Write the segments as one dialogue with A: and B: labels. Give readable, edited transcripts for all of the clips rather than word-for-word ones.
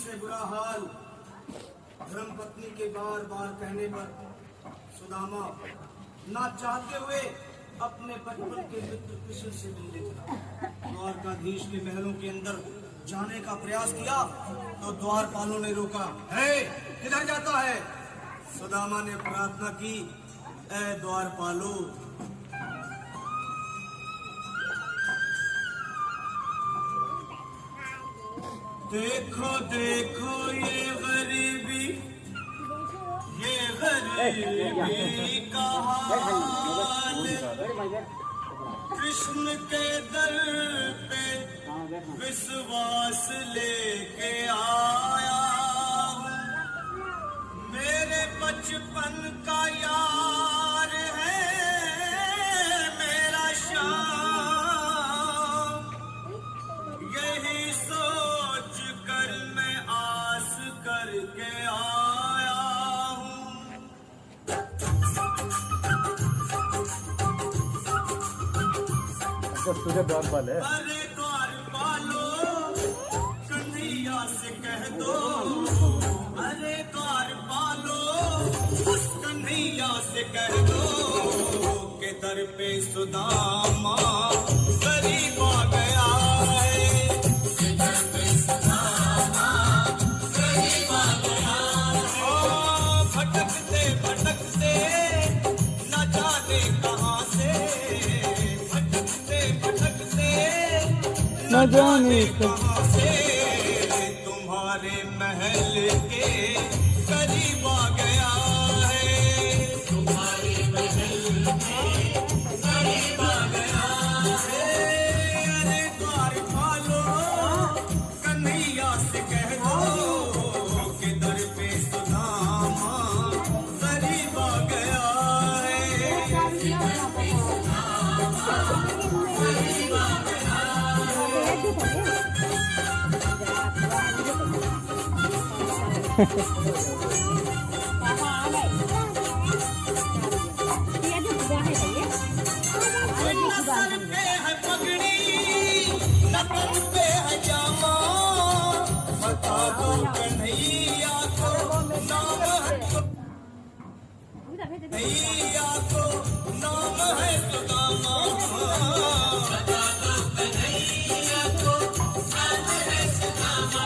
A: से बुरा हाल। धर्मपत्नी के बार बार कहने पर सुदामा ना चाहते हुए अपने बचपन के मित्र कृष्ण से मिलने चला। द्वारकाधीश के महलों के अंदर जाने का प्रयास किया तो द्वारपालों ने रोका। है किधर जाता है? सुदामा ने प्रार्थना की, ऐ द्वारपालो, देखो देखो ये गरीबी का हाल। कृष्ण के दर पे विश्वास लेके आया हूँ। मेरे बचपन का यार है मेरा श्याम। यही सोच कर मैं आस करके आया हूँ।
B: तुझे द्वारपाल है।
A: अरे द्वारपालो, कन्हैया से कह दो। अरे द्वारपालो, कन्हैया से कह दो के दर पे सुदामा गरीब आ गया है। के दर पे सुदामा गरीब आ गया है। भटकते भटकते न जाने कहाँ से, न जाने कहाँ से तुम्हारे महल के करीब आ गया है। तुम्हारे महल के करीब आ गया है। अरे द्वारपालो, कन्हैया से कह दो कि दर पे सुदामा करीब आ गया है। सर पे है पगड़ी, नटन पे है जामा। बता दो कन्हैया को नाम है, कन्हैया को नाम है सुदामा। बता दो कन्हैया को नाम है सुदामा।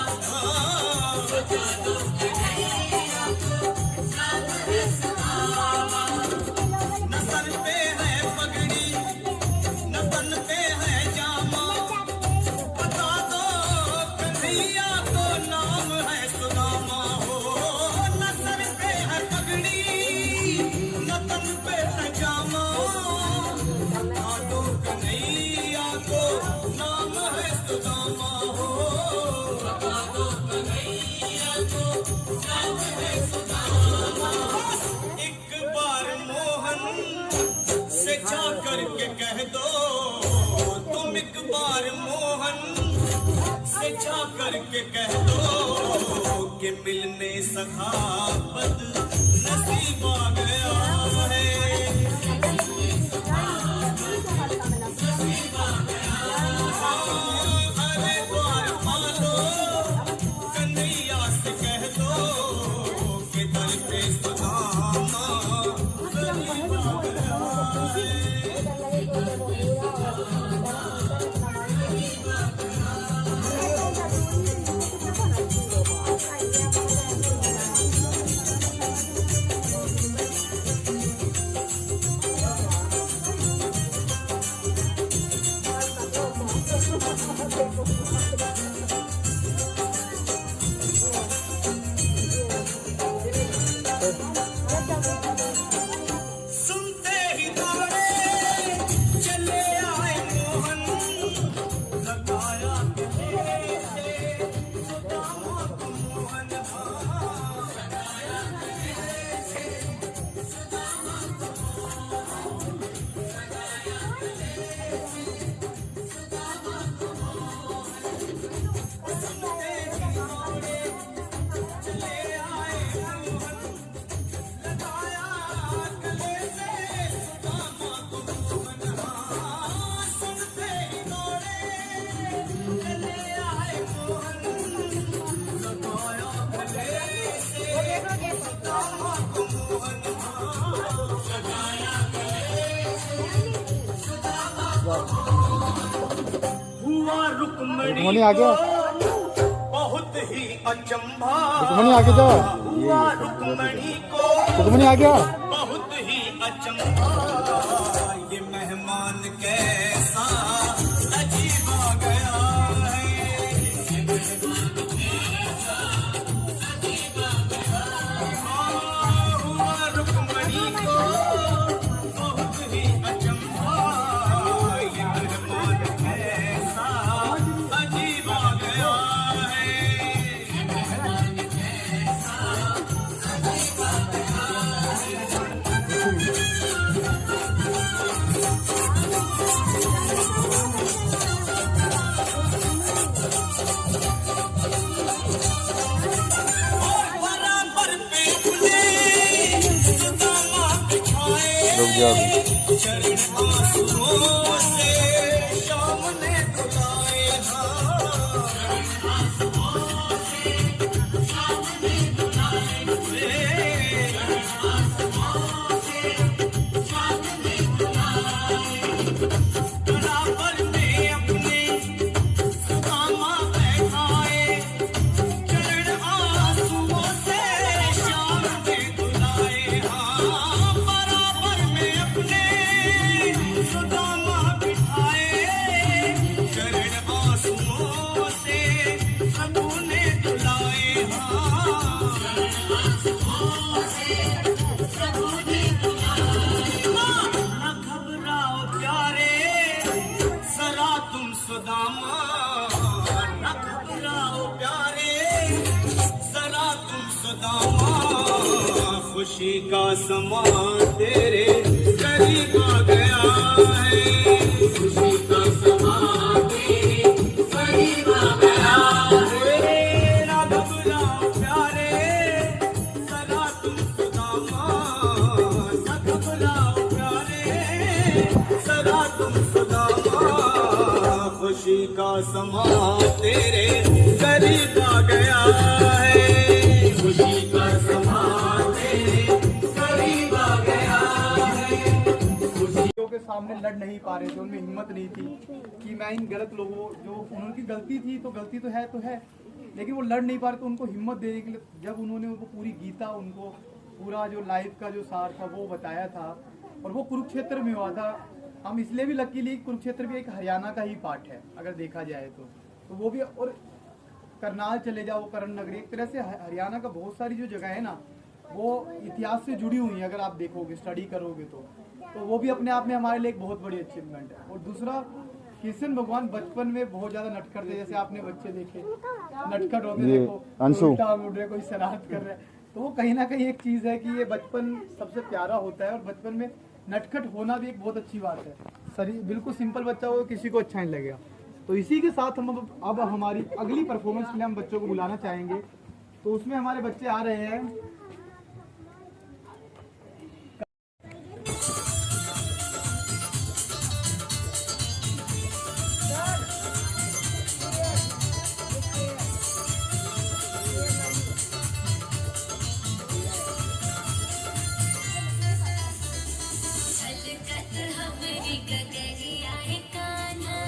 A: बता दो कन्हैया को नाम है सुदामा। न सर पे है पगड़ी, न तन पे है जामा। बता दो कन्हैया को नाम है सुदामा। हो न सर पे है पगड़ी, न तन पे है जामा। बता दो कन्हैया को नाम है सुदामा। हो बता दो कन्हैया को नाम है सुदामा। एक बार मोहन से जा करके कह दो, तुम एक बार मोहन से जा करके कह दो कि मिलने सखावत नसीब आ गया है। अरे द्वारपालो, कन्हैया से कह दो कि दर पे सुदामा गरीब आ गया है। हुआ रुक्मणी
B: आ गया।
A: बहुत ही अचंभा।
B: रुक्मणी आगे जा।
A: हुआ रुक्मणी को
B: रुक्मणी आ गया।
A: बहुत ही अचंभा। ये मेहमान कैसा अजीब आ गया है। ये मेहमान कैसा अजीब आ गया है। हुआ रुक्मणी को बहुत ही अचंभा। ये मेहमान कैसा अजीब आ गया है। बराबर पे अपने सुदामा बिछाए।
B: रुक जा अभी।
A: चरण आंसुओं से शाम ने धुलाए। बराबर में अपने सुदामा बैठाए। चरण आंसुओं से शाम ने धुलाए। बराबर में अपने सुदामा बिठाए। चरण आंसुओं से प्रभु ने धुलाए। न घबराओ प्यारे जरा तुम सुदामा। न घबराओ प्यारे जरा तुम सुदामा। खुशी का समा तेरे करीब आ गया है। खुशी का समा तेरे करीब आ गया है। ना घबराओ प्यारे जरा तुम सुदामा। ना घबराओ प्यारे जरा तुम सुदामा। खुशी का समा तेरे करीब आ गया है। खुशी का समा तेरे करीब आ गया है।
C: के सामने लड़ नहीं पा रहे थे, उनमें हिम्मत नहीं थी कि मैं इन गलत लोगों, जो उनकी गलती थी तो है, लेकिन वो लड़ नहीं पा रहे। तो उनको हिम्मत देने के लिए जब उन्होंने उनको पूरी गीता, उनको पूरा जो लाइफ का जो सार था वो बताया था, और वो कुरुक्षेत्र में हुआ था। हम इसलिए भी लकीली, कुरुक्षेत्र भी एक हरियाणा का ही पार्ट है अगर देखा जाए तो वो भी। और करनाल चले जाओ, करण नगरी, एक तरह से हरियाणा का बहुत सारी जो जगह है ना वो इतिहास से जुड़ी हुई है। अगर आप देखोगे, स्टडी करोगे तो वो भी अपने आप में हमारे लिए एक बहुत बड़ी अचीवमेंट है। और दूसरा, कृष्ण भगवान बचपन में बहुत ज्यादा नटखट थे। जैसे आपने बच्चे देखे नटखट होते, देखो उल्टा मुड़ रहे, कोई शरारत कर रहे हैं। तो वो कहीं ना कहीं एक चीज है कि ये बचपन सबसे प्यारा होता है, और बचपन में नटखट होना भी एक बहुत अच्छी बात है। शरीर बिल्कुल सिंपल बच्चा हो, किसी को अच्छा नहीं लगेगा। तो इसी के साथ हम अब हमारी अगली परफॉर्मेंस के लिए हम बच्चों को बुलाना चाहेंगे। तो उसमें हमारे बच्चे आ रहे हैं।
D: छलकत हमरी गगरिया कान्हा।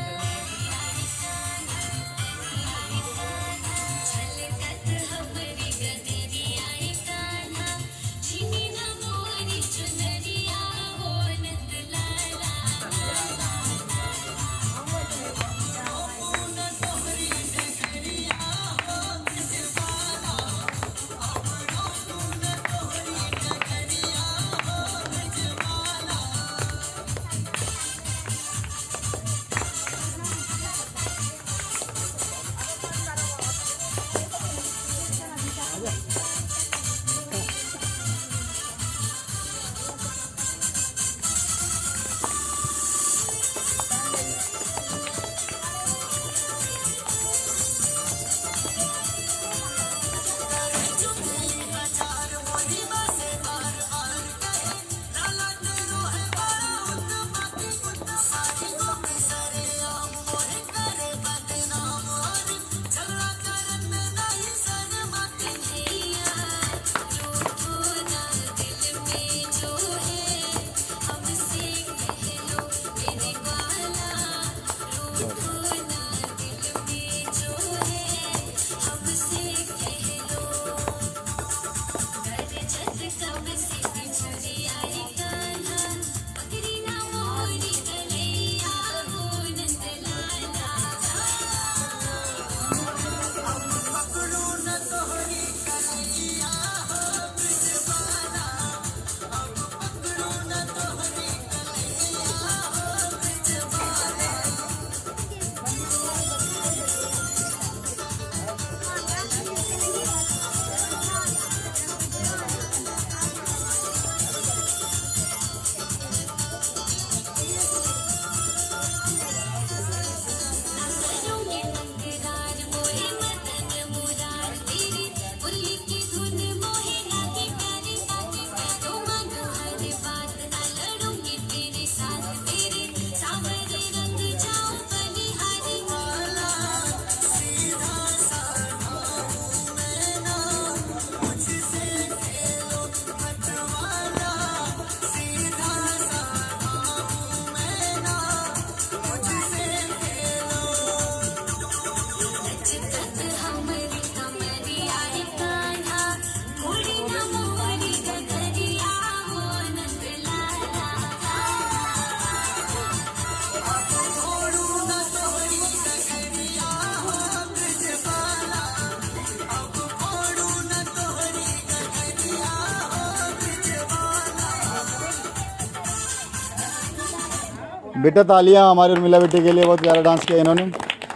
B: बेटा तालियां हमारी उर्मिला बेटे के लिए, बहुत प्यारा डांस किया इन्होंने।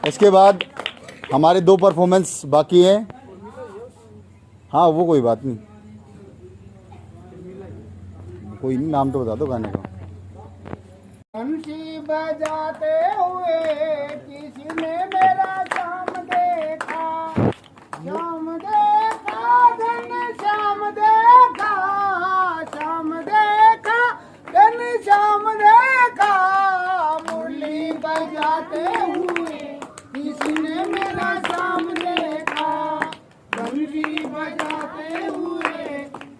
B: इसके बाद हमारे 2 परफॉर्मेंस बाकी हैं। हाँ वो कोई बात नहीं, कोई नहीं, नाम तो बता दो गाने का।
D: बंसी बजाते हुए किसी ने मेरा शाम देखा, शाम देखा, धन श्याम देखा, शाम देखा, धन श्याम देखा। मुरली बजाते हुए किसी ने मेरा शाम देखा, बंसी बजाते हुए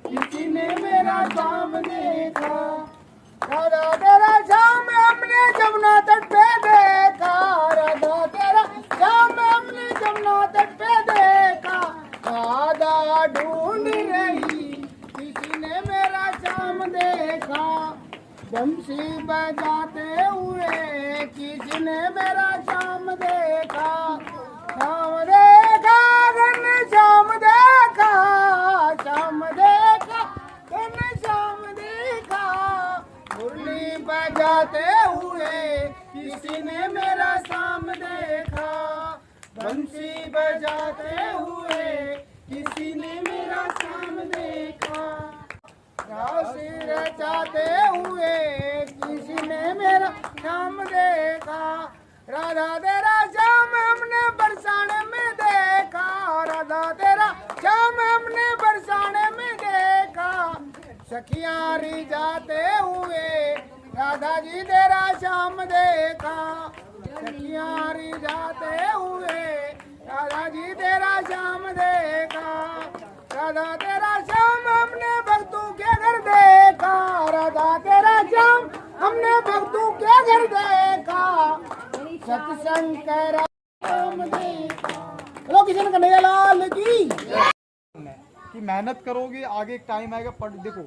D: किसी ने मेरा शाम देखा। राधा तेरा शाम हमने जमुना तट पे देखा, राधा तेरा शाम हमने जमुना तट पे देखा। राधा ढूंढ रही किसी ने मेरा शाम देखा, बंसी बजाते हुए किसी ने मेरा शाम देखा। शाम देखा, घन श्याम देखा, शाम देखा, घन श्याम देखा। मुरली बजाते हुए किसी ने मेरा शाम देखा, बंसी बजाते हुए किसी ने मेरा शाम देखा। रास रचाते हुए किसी ने मेरा शाम देखा। राधा तेरा शाम हमने बरसाने में देखा, राधा तेरा शाम हमने बरसाने में देखा। सखियां रिझाते हुए राधा जी तेरा शाम देखा, सखियां रिझाते हुए राधा जी तेरा शाम देखा। राधा तेरा शाम हमने भक्तों के घर देखा, राधा तेरा शाम हमने भक्तों के घर देखा। सत्संग करा शाम देखा। लो किशन कन्हैया लाल की।
C: कि मेहनत करोगे आगे एक टाइम आएगा। पढ़ देखो,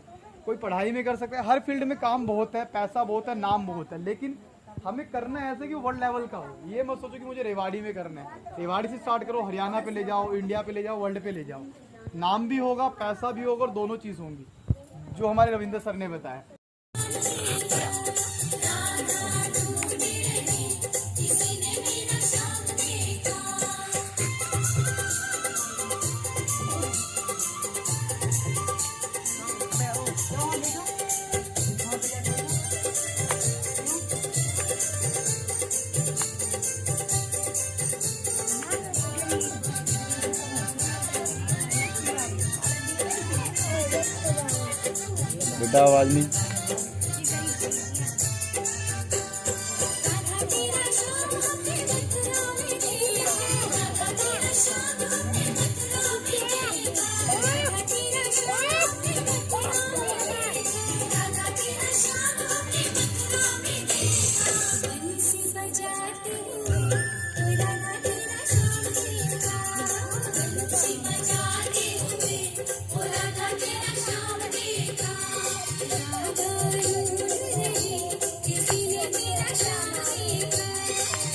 C: कोई पढ़ाई में कर सकता है, हर फील्ड में काम बहुत है, पैसा बहुत है, नाम बहुत है, लेकिन हमें करना है ऐसे कि वर्ल्ड लेवल का हो। ये मत सोचो कि मुझे रेवाड़ी में करना है। रेवाड़ी से स्टार्ट करो, हरियाणा पे ले जाओ, इंडिया पे ले जाओ, वर्ल्ड पे ले जाओ। नाम भी होगा, पैसा भी होगा और दोनों चीज़ होंगी, जो हमारे रविंद्र सर ने बताया।
B: बेटा आवाज नहीं।